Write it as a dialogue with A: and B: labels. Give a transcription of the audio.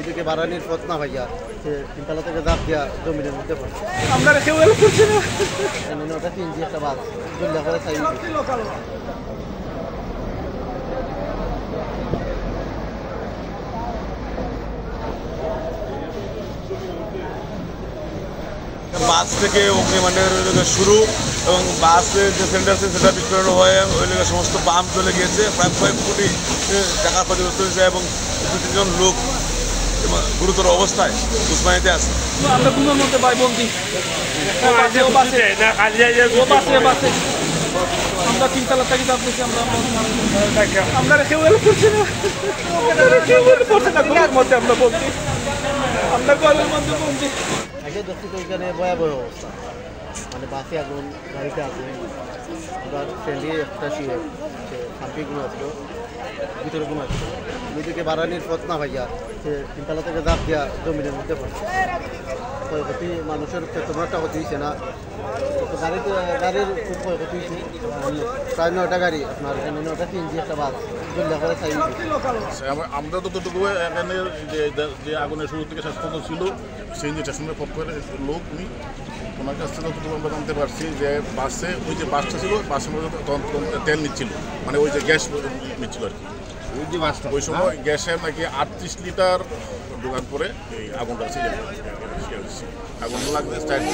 A: ওইদিকে বাড়ানির পথ না ভাইয়া সে তিনতলা থেকে জাপ দিয়া জমিনের মধ্যে পড়ছে।
B: আমরা কেউ হেল্প করছি না।
A: ওটা তিনজি একটা বাস জল্লা করে চাই
C: বাস থেকে অগ্নিকাণ্ডের শুরু এবং বাসের যে সেন্টার আছে সেটা বিস্ফোরণ হয়ে ওই জায়গায় সমস্ত পাম্প চলে গিয়েছে, প্রায় কয়েক কোটি টাকা ক্ষতিগ্রস্ত হয়েছে এবং 2-3 জন লোক গুরুতর অবস্থায় উসমানিতে আছে।
B: আমরা ঘুমের মধ্যে ভাই বন্দি, আমরা তিনতলা থেকে যাচ্ছি, আমরা কেউ হেল্প করছি না, কেউ হেল্প করছে না। ঘুমের মধ্যে আমরা বন্দি, আমরা ঘরের মধ্যে বন্দি।
A: আগে দেখছি তো ওইখানে ভয়াবহ অবস্থা, মানে বাসে আগুন, গাড়িতে আগুন। আমার ফ্রেন্ডলি একটা শান্তি ঘুমাচ্ছিল, ভিতরে ঘুমাচ্ছিল। ওইদিকে বাড়ানির পথ না ভাইয়া সে তিনতলা থেকে জাপ দিয়া জমিনের মধ্যে পড়ছে। ক্ষয়ক্ষতি মানুষের তেমন একটা ক্ষতি হয়েছে না, গাড়ির খুব ক্ষয়ক্ষতি হয়েছে। প্রায় 9টা গাড়ি, আপনার 9টা তিনজি একটা বাস জল্লা করে চাই।
D: আমরা ততটুকু এখানে যে আগুনের শুরু থেকে শেষ পর্যন্ত ছিল সিএনজি স্টেশনের পক্ষের লোক উনি, ওনার কাছ থেকে যতটুকু আমরা জানতে পারছি যে বাসে ওই যে বাসটা ছিল বাসের মধ্যে তেল নিচ্ছিল, মানে ওই যে গ্যাস নিচ্ছিল আর কি। ওই যে বাসটা ওই সময় গ্যাসের নাকি 38 লিটার ঢোকার পরে এই আগুনটা ছিল, আগুন লাগবে স্টার্ট।